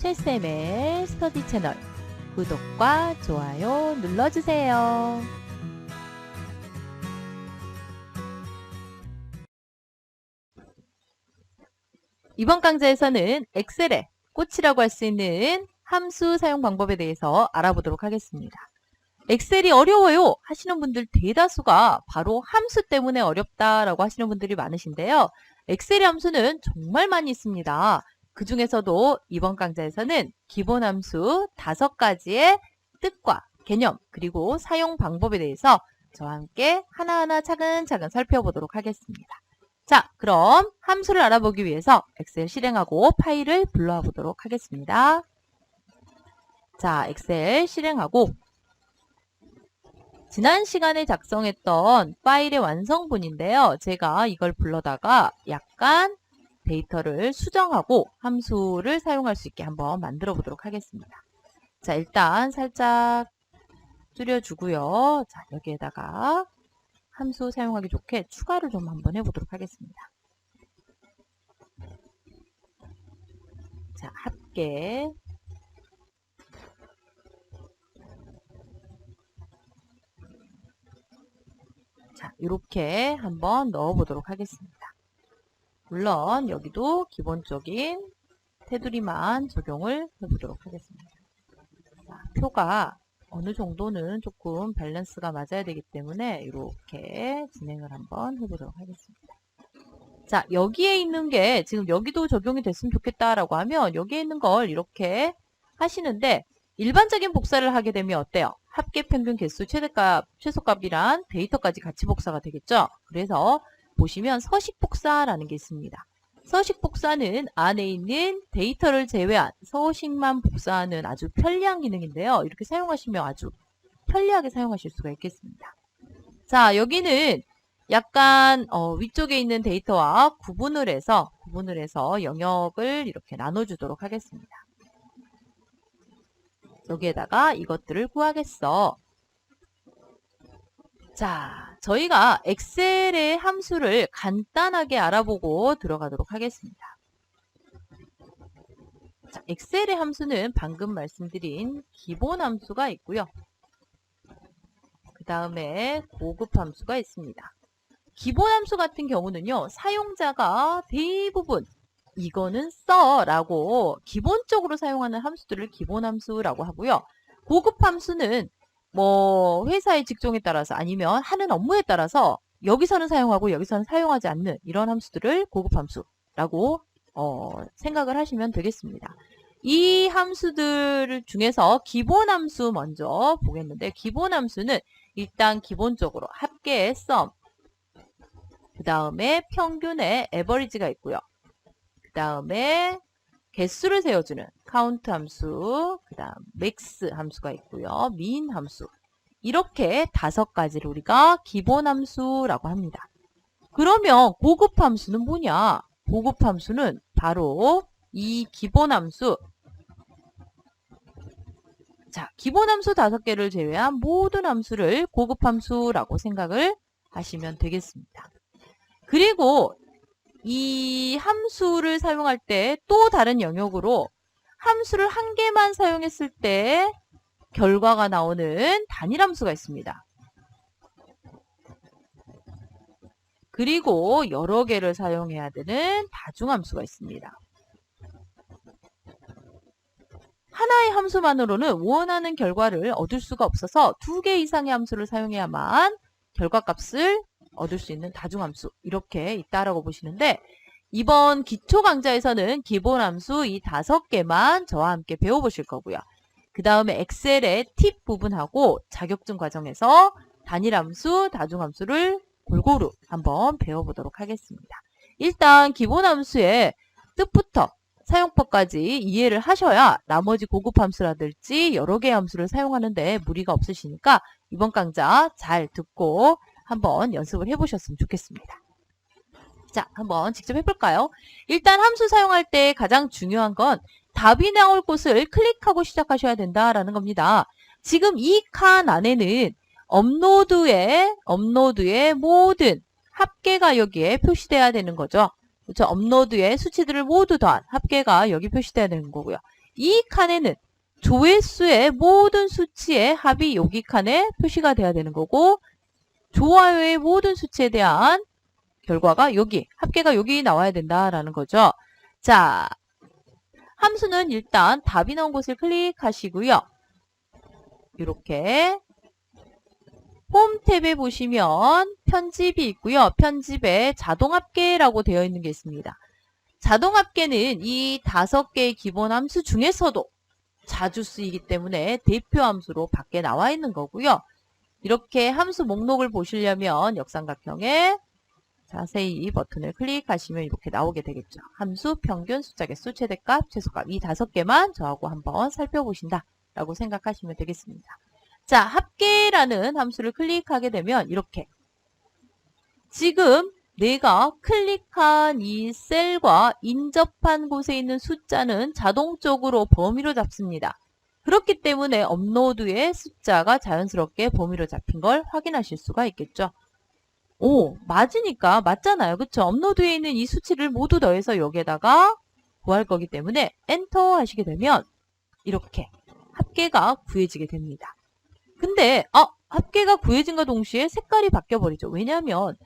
최쌤의 스터디 채널 구독과 좋아요 눌러주세요. 이번 강좌에서는 엑셀의 꽃이라고 할 수 있는 함수 사용 방법에 대해서 알아보도록 하겠습니다. 엑셀이 어려워요 하시는 분들 대다수가 바로 함수 때문에 어렵다라고 하시는 분들이 많으신데요. 엑셀의 함수는 정말 많이 있습니다. 그 중에서도 이번 강좌에서는 기본 함수 5가지의 뜻과 개념 그리고 사용 방법에 대해서 저와 함께 하나하나 차근차근 살펴보도록 하겠습니다. 자, 그럼 함수를 알아보기 위해서 엑셀 실행하고 파일을 불러와 보도록 하겠습니다. 자, 엑셀 실행하고 지난 시간에 작성했던 파일의 완성본인데요. 제가 이걸 불러다가 약간 데이터를 수정하고 함수를 사용할 수 있게 한번 만들어 보도록 하겠습니다. 자, 일단 살짝 줄여주고요. 자, 여기에다가 함수 사용하기 좋게 추가를 좀 한번 해보도록 하겠습니다. 자, 합계. 자, 이렇게 한번 넣어보도록 하겠습니다. 물론 여기도 기본적인 테두리만 적용을 해보도록 하겠습니다. 자, 표가 어느 정도는 조금 밸런스가 맞아야 되기 때문에 이렇게 진행을 한번 해보도록 하겠습니다. 자, 여기에 있는 게 지금 여기도 적용이 됐으면 좋겠다라고 하면 여기에 있는 걸 이렇게 하시는데 일반적인 복사를 하게 되면 어때요? 합계 평균 개수 최대값, 최소값이란 데이터까지 같이 복사가 되겠죠? 그래서 보시면 서식 복사라는 게 있습니다. 서식 복사는 안에 있는 데이터를 제외한 서식만 복사하는 아주 편리한 기능인데요. 이렇게 사용하시면 아주 편리하게 사용하실 수가 있겠습니다. 자, 여기는 약간 위쪽에 있는 데이터와 구분을 해서 영역을 이렇게 나눠주도록 하겠습니다. 여기에다가 이것들을 구하겠어. 자, 저희가 엑셀의 함수를 간단하게 알아보고 들어가도록 하겠습니다. 자, 엑셀의 함수는 방금 말씀드린 기본 함수가 있고요. 그 다음에 고급 함수가 있습니다. 기본 함수 같은 경우는요, 사용자가 대부분 이거는 써 라고 기본적으로 사용하는 함수들을 기본 함수라고 하고요. 고급 함수는 뭐 회사의 직종에 따라서 아니면 하는 업무에 따라서 여기서는 사용하고 여기서는 사용하지 않는 이런 함수들을 고급 함수라고 생각을 하시면 되겠습니다. 이 함수들 중에서 기본 함수 먼저 보겠는데 기본 함수는 일단 기본적으로 합계의 sum, 그 다음에 평균의 average가 있고요. 그 다음에 개수를 세워주는 count 함수, 그 다음 max 함수가 있고요. min 함수. 이렇게 5가지를 우리가 기본 함수라고 합니다. 그러면 고급 함수는 뭐냐? 고급 함수는 바로 이 기본 함수. 자, 기본 함수 5개를 제외한 모든 함수를 고급 함수라고 생각을 하시면 되겠습니다. 그리고 이 함수를 사용할 때 또 다른 영역으로 함수를 한 개만 사용했을 때 결과가 나오는 단일함수가 있습니다. 그리고 여러 개를 사용해야 되는 다중함수가 있습니다. 하나의 함수만으로는 원하는 결과를 얻을 수가 없어서 2개 이상의 함수를 사용해야만 결과값을 얻을 수 있는 다중함수 이렇게 있다라고 보시는데 이번 기초 강좌에서는 기본 함수 이 5개만 저와 함께 배워보실 거고요. 그 다음에 엑셀의 팁 부분하고 자격증 과정에서 단일함수, 다중함수를 골고루 한번 배워보도록 하겠습니다. 일단 기본 함수의 뜻부터 사용법까지 이해를 하셔야 나머지 고급 함수라든지 여러 개의 함수를 사용하는데 무리가 없으시니까 이번 강좌 잘 듣고 한번 연습을 해보셨으면 좋겠습니다. 자, 한번 직접 해볼까요? 일단 함수 사용할 때 가장 중요한 건 답이 나올 곳을 클릭하고 시작하셔야 된다라는 겁니다. 지금 이 칸 안에는 업로드의 모든 합계가 여기에 표시돼야 되는 거죠. 그렇죠? 업로드의 수치들을 모두 더한 합계가 여기 표시돼야 되는 거고요. 이 칸에는 조회수의 모든 수치의 합이 여기 칸에 표시가 돼야 되는 거고 좋아요의 모든 수치에 대한 결과가 여기, 합계가 여기 나와야 된다라는 거죠. 자, 함수는 일단 답이 나온 곳을 클릭하시고요. 이렇게 홈 탭에 보시면 편집이 있고요. 편집에 자동합계라고 되어 있는 게 있습니다. 자동합계는 이 5개의 기본 함수 중에서도 자주 쓰이기 때문에 대표 함수로 밖에 나와 있는 거고요. 이렇게 함수 목록을 보시려면 역삼각형에 자세히 이 버튼을 클릭하시면 이렇게 나오게 되겠죠. 함수, 평균, 숫자 개수, 최대값, 최소값 이 5개만 저하고 한번 살펴보신다 라고 생각하시면 되겠습니다. 자, 합계라는 함수를 클릭하게 되면 이렇게 지금 내가 클릭한 이 셀과 인접한 곳에 있는 숫자는 자동적으로 범위로 잡습니다. 그렇기 때문에 업로드의 숫자가 자연스럽게 범위로 잡힌 걸 확인하실 수가 있겠죠. 오, 맞으니까 맞잖아요. 그쵸? 업로드에 있는 이 수치를 모두 더해서 여기에다가 구할 거기 때문에 엔터 하시게 되면 이렇게 합계가 구해지게 됩니다. 근데 합계가 구해진과 동시에 색깔이 바뀌어버리죠. 왜냐하면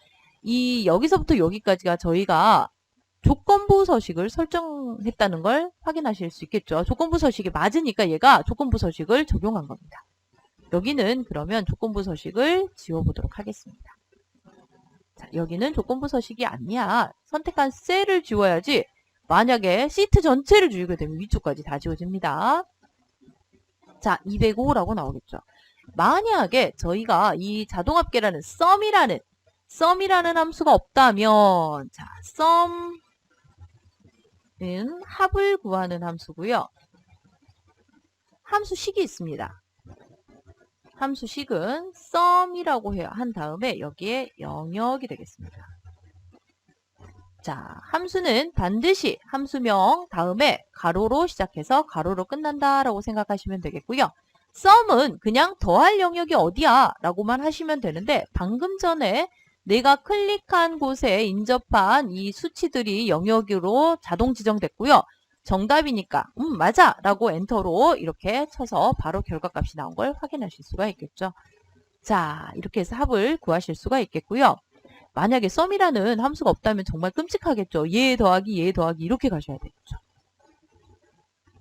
이 여기서부터 여기까지가 저희가 조건부 서식을 설정했다는 걸 확인하실 수 있겠죠. 조건부 서식이 맞으니까 얘가 조건부 서식을 적용한 겁니다. 여기는 그러면 조건부 서식을 지워보도록 하겠습니다. 자, 여기는 조건부 서식이 아니야. 선택한 셀을 지워야지. 만약에 시트 전체를 지우게 되면 위쪽까지 다 지워집니다. 자, 205라고 나오겠죠. 만약에 저희가 이 자동합계라는 썸이라는 함수가 없다면 자, 썸은 합을 구하는 함수고요. 함수식이 있습니다. 함수식은 썸이라고 한 다음에 여기에 영역이 되겠습니다. 자, 함수는 반드시 함수명 다음에 가로로 시작해서 가로로 끝난다라고 생각하시면 되겠고요. 썸은 그냥 더할 영역이 어디야? 라고만 하시면 되는데 방금 전에 내가 클릭한 곳에 인접한 이 수치들이 영역으로 자동 지정됐고요. 정답이니까 맞아! 라고 엔터로 이렇게 쳐서 바로 결과값이 나온 걸 확인하실 수가 있겠죠. 자, 이렇게 해서 합을 구하실 수가 있겠고요. 만약에 썸이라는 함수가 없다면 정말 끔찍하겠죠. 얘 더하기 얘 더하기 이렇게 가셔야 되겠죠.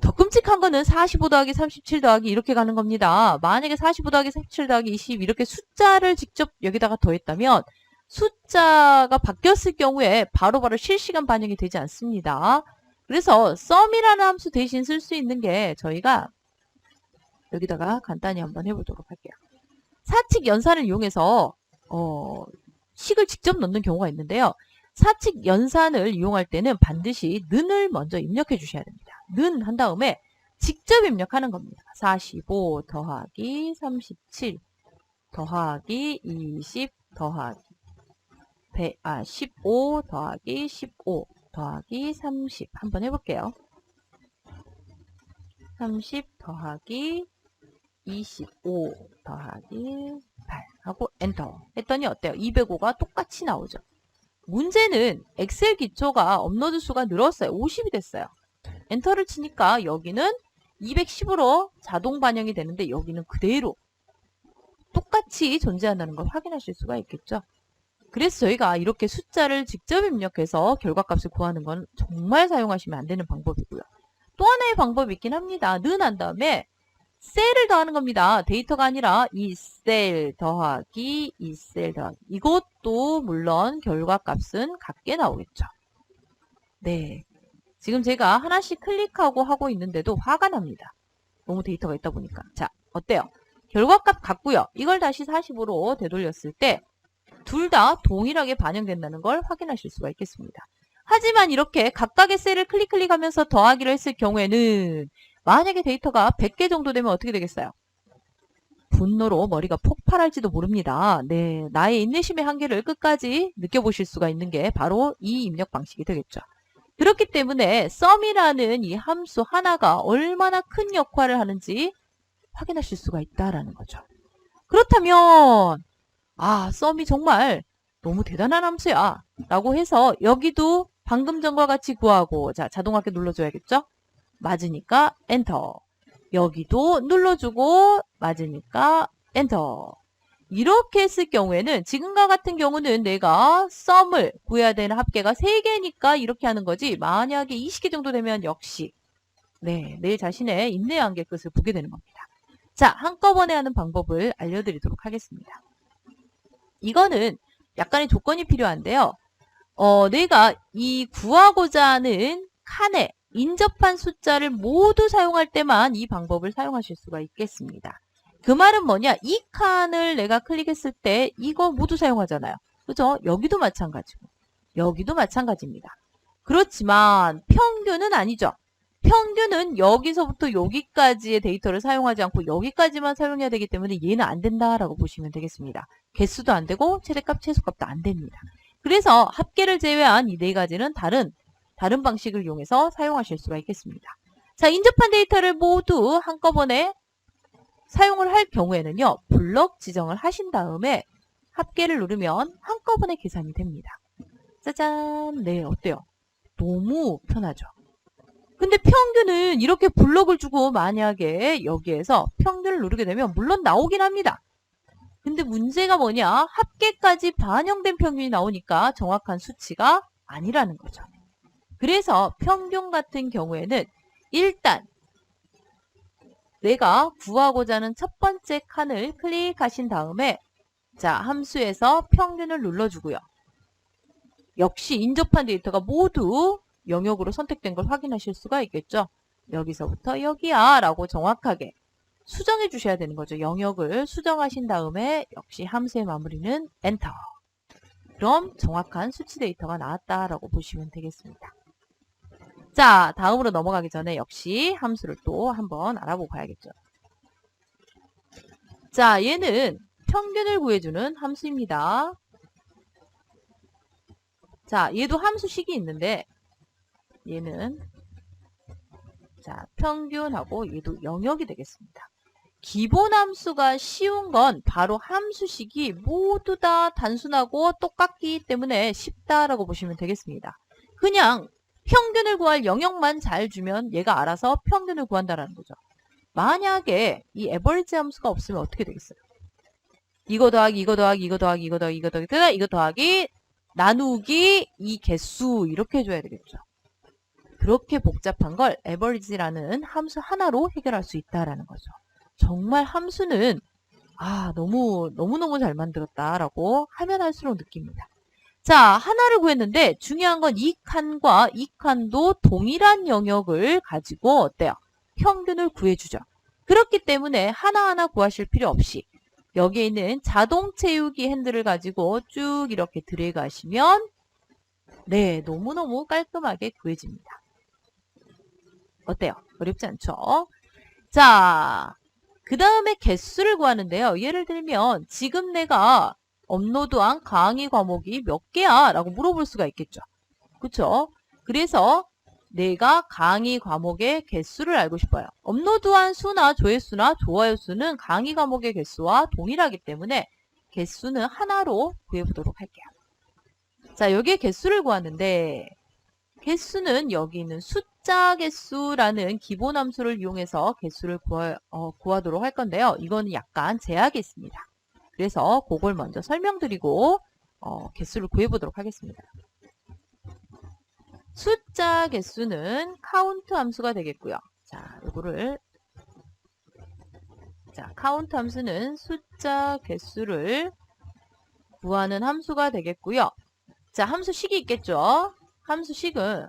더 끔찍한 거는 45 더하기 37 더하기 이렇게 가는 겁니다. 만약에 45 더하기 37 더하기 20 이렇게 숫자를 직접 여기다가 더했다면 숫자가 바뀌었을 경우에 바로바로 실시간 반영이 되지 않습니다. 그래서 썸이라는 함수 대신 쓸 수 있는 게 저희가 여기다가 간단히 한번 해보도록 할게요. 사칙 연산을 이용해서 식을 직접 넣는 경우가 있는데요. 사칙 연산을 이용할 때는 반드시 는을 먼저 입력해 주셔야 됩니다. 는 한 다음에 직접 입력하는 겁니다. 45 더하기 37 더하기 20 더하기 15 더하기 15 더하기 30 한번 해볼게요. 30 더하기 25 더하기 8 하고 엔터 했더니 어때요? 205가 똑같이 나오죠. 문제는 엑셀 기초가 업로드 수가 늘었어요. 50이 됐어요. 엔터를 치니까 여기는 210으로 자동 반영이 되는데 여기는 그대로 똑같이 존재한다는 걸 확인하실 수가 있겠죠. 그래서 저희가 이렇게 숫자를 직접 입력해서 결과값을 구하는 건 정말 사용하시면 안 되는 방법이고요. 또 하나의 방법이 있긴 합니다. 는 한 다음에 셀을 더하는 겁니다. 데이터가 아니라 이 셀 더하기 이 셀 더하기 이것도 물론 결과값은 같게 나오겠죠. 네, 지금 제가 하나씩 클릭하고 하고 있는데도 화가 납니다. 너무 데이터가 있다 보니까. 자, 어때요? 결과값 같고요. 이걸 다시 40으로 되돌렸을 때 둘 다 동일하게 반영된다는 걸 확인하실 수가 있겠습니다. 하지만 이렇게 각각의 셀을 클릭하면서 더하기를 했을 경우에는 만약에 데이터가 100개 정도 되면 어떻게 되겠어요? 분노로 머리가 폭발할지도 모릅니다. 네, 나의 인내심의 한계를 끝까지 느껴보실 수가 있는 게 바로 이 입력 방식이 되겠죠. 그렇기 때문에 썸이라는 이 함수 하나가 얼마나 큰 역할을 하는지 확인하실 수가 있다라는 거죠. 그렇다면 썸이 정말 너무 대단한 함수야 라고 해서 여기도 방금 전과 같이 구하고 자, 자동하게 눌러줘야겠죠? 맞으니까 엔터. 여기도 눌러주고 맞으니까 엔터. 이렇게 했을 경우에는 지금과 같은 경우는 내가 썸을 구해야 되는 합계가 3개니까 이렇게 하는 거지, 만약에 20개 정도 되면 역시 내 자신의 인내의 한계 끝을 보게 되는 겁니다. 자, 한꺼번에 하는 방법을 알려드리도록 하겠습니다. 이거는 약간의 조건이 필요한데요. 내가 이 구하고자 하는 칸에 인접한 숫자를 모두 사용할 때만 이 방법을 사용하실 수가 있겠습니다. 그 말은 뭐냐? 이 칸을 내가 클릭했을 때 이거 모두 사용하잖아요. 그죠? 여기도 마찬가지고 여기도 마찬가지입니다. 그렇지만 평균은 아니죠. 평균은 여기서부터 여기까지의 데이터를 사용하지 않고 여기까지만 사용해야 되기 때문에 얘는 안 된다라고 보시면 되겠습니다. 개수도 안 되고 최대값, 최소값도 안 됩니다. 그래서 합계를 제외한 이 4가지는 다른 방식을 이용해서 사용하실 수가 있겠습니다. 자, 인접한 데이터를 모두 한꺼번에 사용을 할 경우에는요, 블럭 지정을 하신 다음에 합계를 누르면 한꺼번에 계산이 됩니다. 짜잔. 네, 어때요? 너무 편하죠? 근데 평균은 이렇게 블럭을 주고 만약에 여기에서 평균을 누르게 되면 물론 나오긴 합니다. 근데 문제가 뭐냐? 합계까지 반영된 평균이 나오니까 정확한 수치가 아니라는 거죠. 그래서 평균 같은 경우에는 일단 내가 구하고자 하는 첫 번째 칸을 클릭하신 다음에 자, 함수에서 평균을 눌러주고요. 역시 인접한 데이터가 모두 영역으로 선택된 걸 확인하실 수가 있겠죠. 여기서부터 여기야 라고 정확하게 수정해 주셔야 되는 거죠. 영역을 수정하신 다음에 역시 함수의 마무리는 엔터. 그럼 정확한 수치 데이터가 나왔다라고 보시면 되겠습니다. 자, 다음으로 넘어가기 전에 역시 함수를 또 한번 알아보고 가야겠죠. 자, 얘는 평균을 구해주는 함수입니다. 자, 얘도 함수식이 있는데 얘는 자, 평균하고 얘도 영역이 되겠습니다. 기본 함수가 쉬운 건 바로 함수식이 모두 다 단순하고 똑같기 때문에 쉽다라고 보시면 되겠습니다. 그냥 평균을 구할 영역만 잘 주면 얘가 알아서 평균을 구한다라는 거죠. 만약에 이 에버리지 함수가 없으면 어떻게 되겠어요? 이거 더하기 이거 더하기 이거 더하기 이거 더하기 이거 더하기 이거 더하기 나누기 이 개수 이렇게 해줘야 되겠죠. 그렇게 복잡한 걸 에버리지라는 함수 하나로 해결할 수 있다라는 거죠. 정말 함수는 너무너무 잘 만들었다라고 하면 할수록 느낍니다. 자, 하나를 구했는데 중요한 건 이 칸과 이 칸도 동일한 영역을 가지고 어때요? 평균을 구해주죠. 그렇기 때문에 하나하나 구하실 필요 없이 여기에 있는 자동 채우기 핸들을 가지고 쭉 이렇게 드래그 하시면 네, 너무너무 깔끔하게 구해집니다. 어때요? 어렵지 않죠? 자, 그 다음에 개수를 구하는데요. 예를 들면 지금 내가 업로드한 강의 과목이 몇 개야? 라고 물어볼 수가 있겠죠. 그쵸? 그래서 내가 강의 과목의 개수를 알고 싶어요. 업로드한 수나 조회수나 좋아요 수는 강의 과목의 개수와 동일하기 때문에 개수는 하나로 구해보도록 할게요. 자, 여기에 개수를 구하는데 개수는 여기 있는 숫자 개수라는 기본 함수를 이용해서 개수를 구하도록 할 건데요. 이거는 약간 제약이 있습니다. 그래서 그걸 먼저 설명드리고 개수를 구해보도록 하겠습니다. 숫자 개수는 카운트 함수가 되겠고요. 자, 요거를 카운트 함수는 숫자 개수를 구하는 함수가 되겠고요. 자, 함수식이 있겠죠. 함수식은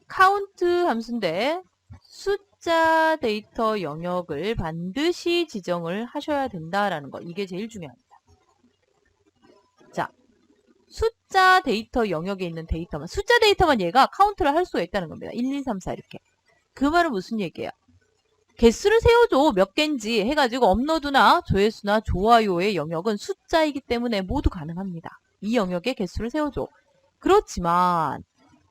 카운트 함수인데 숫자 데이터 영역을 반드시 지정을 하셔야 된다라는 거. 이게 제일 중요합니다. 자, 숫자 데이터 영역에 있는 데이터만, 숫자 데이터만 얘가 카운트를 할 수가 있다는 겁니다. 1, 2, 3, 4 이렇게. 그 말은 무슨 얘기예요? 개수를 세워줘 몇 개인지 해가지고 업로드나 조회수나 좋아요의 영역은 숫자이기 때문에 모두 가능합니다. 이 영역에 개수를 세워줘. 그렇지만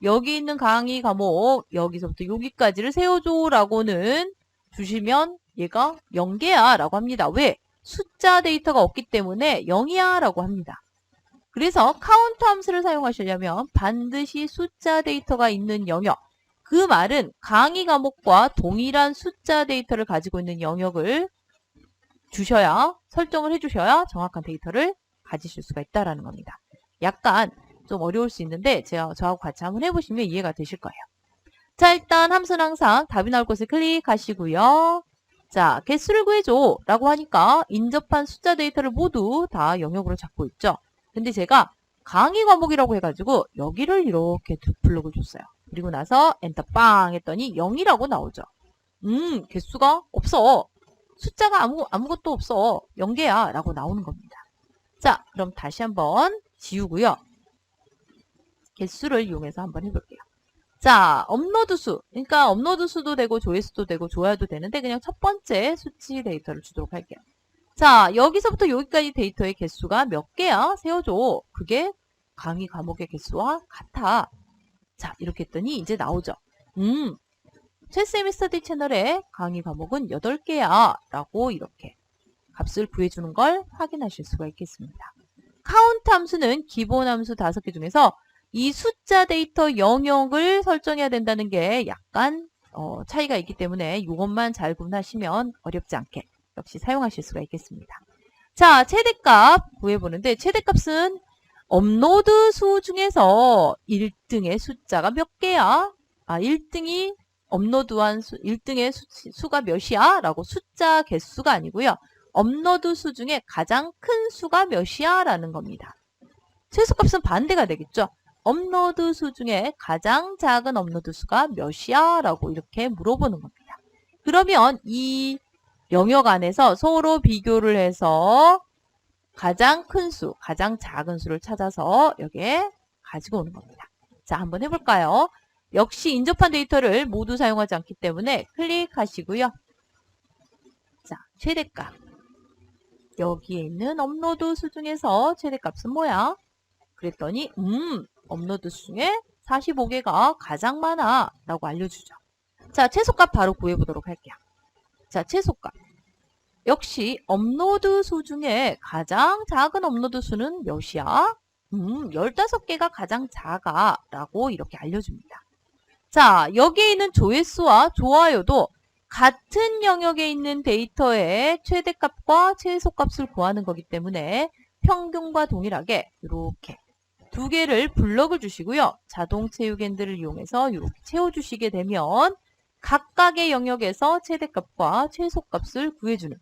여기 있는 강의 과목 여기서부터 여기까지를 세워줘 라고는 주시면 얘가 0개야 라고 합니다. 왜? 숫자 데이터가 없기 때문에 0이야 라고 합니다. 그래서 카운트 함수를 사용하시려면 반드시 숫자 데이터가 있는 영역, 그 말은 강의 과목과 동일한 숫자 데이터를 가지고 있는 영역을 주셔야, 설정을 해주셔야 정확한 데이터를 가지실 수가 있다는 겁니다. 약간 좀 어려울 수 있는데 저하고 같이 한번 해보시면 이해가 되실 거예요. 자, 일단 함수는 항상 답이 나올 곳을 클릭하시고요. 자, 개수를 구해줘 라고 하니까 인접한 숫자 데이터를 모두 다 영역으로 잡고 있죠. 근데 제가 강의 과목이라고 해가지고 여기를 이렇게 두 블록을 줬어요. 그리고 나서 엔터 빵 했더니 0이라고 나오죠. 개수가 없어. 숫자가 아무것도 없어. 0개야 라고 나오는 겁니다. 자, 그럼 다시 한번 지우고요. 개수를 이용해서 한번 해볼게요. 자, 업로드 수. 그러니까 업로드 수도 되고 조회수도 되고 좋아요도 되는데 그냥 첫 번째 수치 데이터를 주도록 할게요. 자, 여기서부터 여기까지 데이터의 개수가 몇 개야? 세워줘. 그게 강의 과목의 개수와 같아. 자, 이렇게 했더니 이제 나오죠. 최쌤의 스터디 채널의 강의 과목은 8개야 라고 이렇게 값을 구해주는 걸 확인하실 수가 있겠습니다. 카운트 함수는 기본 함수 5개 중에서 이 숫자 데이터 영역을 설정해야 된다는 게 약간 차이가 있기 때문에 이것만 잘 구분하시면 어렵지 않게 역시 사용하실 수가 있겠습니다. 자, 최대값 구해보는데 최대값은 업로드 수 중에서 1등의 숫자가 몇 개야? 1등이 업로드한 1등의 수가 몇이야? 라고 숫자 개수가 아니고요. 업로드 수 중에 가장 큰 수가 몇이야? 라는 겁니다. 최소값은 반대가 되겠죠. 업로드 수 중에 가장 작은 업로드 수가 몇이야? 라고 이렇게 물어보는 겁니다. 그러면 이 영역 안에서 서로 비교를 해서 가장 큰 수, 가장 작은 수를 찾아서 여기에 가지고 오는 겁니다. 자, 한번 해볼까요? 역시 인접한 데이터를 모두 사용하지 않기 때문에 클릭하시고요. 자, 최대값. 여기에 있는 업로드 수 중에서 최대값은 뭐야? 그랬더니 업로드 수 중에 45개가 가장 많아 라고 알려주죠. 자, 최소값 바로 구해보도록 할게요. 자, 최소값. 역시 업로드 수 중에 가장 작은 업로드 수는 몇이야? 15개가 가장 작아 라고 이렇게 알려줍니다. 자, 여기에 있는 조회수와 좋아요도 같은 영역에 있는 데이터의 최대값과 최소값을 구하는 거기 때문에 평균과 동일하게 이렇게 두 개를 블럭을 주시고요. 자동 채우기핸들을 이용해서 이렇게 채워주시게 되면 각각의 영역에서 최대값과 최소값을 구해주는.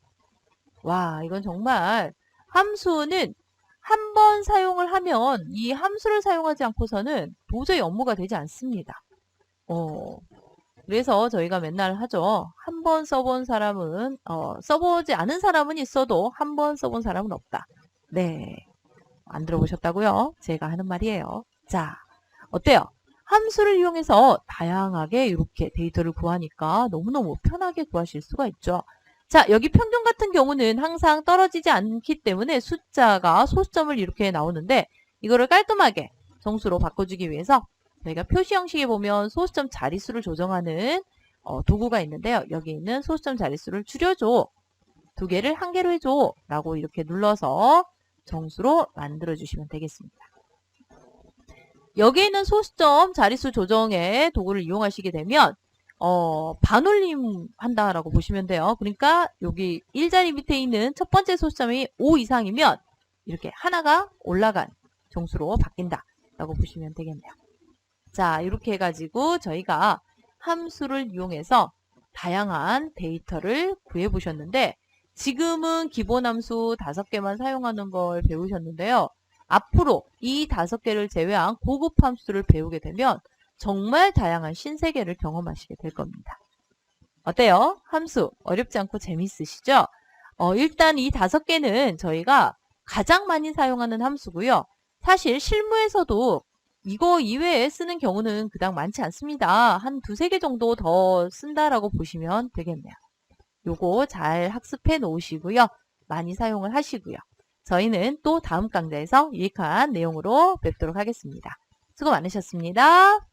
와, 이건 정말 함수는 한 번 사용을 하면 이 함수를 사용하지 않고서는 도저히 업무가 되지 않습니다. 그래서 저희가 맨날 하죠. 한 번 써본 사람은, 써보지 않은 사람은 있어도 한 번 써본 사람은 없다. 네. 안 들어보셨다고요? 제가 하는 말이에요. 자, 어때요? 함수를 이용해서 다양하게 이렇게 데이터를 구하니까 너무너무 편하게 구하실 수가 있죠. 자, 여기 평균 같은 경우는 항상 떨어지지 않기 때문에 숫자가 소수점을 이렇게 나오는데 이거를 깔끔하게 정수로 바꿔주기 위해서 저희가 표시 형식에 보면 소수점 자릿수를 조정하는 도구가 있는데요. 여기 있는 소수점 자릿수를 줄여줘. 2개를 1개로 해줘. 라고 이렇게 눌러서 정수로 만들어주시면 되겠습니다. 여기에 있는 소수점 자릿수 조정의 도구를 이용하시게 되면 반올림 한다라고 보시면 돼요. 그러니까 여기 1자리 밑에 있는 첫 번째 소수점이 5 이상이면 이렇게 하나가 올라간 정수로 바뀐다 라고 보시면 되겠네요. 자, 이렇게 해가지고 저희가 함수를 이용해서 다양한 데이터를 구해보셨는데 지금은 기본 함수 5개만 사용하는 걸 배우셨는데요. 앞으로 이 5개를 제외한 고급 함수를 배우게 되면 정말 다양한 신세계를 경험하시게 될 겁니다. 어때요? 함수 어렵지 않고 재밌으시죠? 일단 이 5개는 저희가 가장 많이 사용하는 함수고요. 사실 실무에서도 이거 이외에 쓰는 경우는 그닥 많지 않습니다. 한 2-3개 정도 더 쓴다라고 보시면 되겠네요. 요거 잘 학습해 놓으시고요. 많이 사용을 하시고요. 저희는 또 다음 강좌에서 유익한 내용으로 뵙도록 하겠습니다. 수고 많으셨습니다.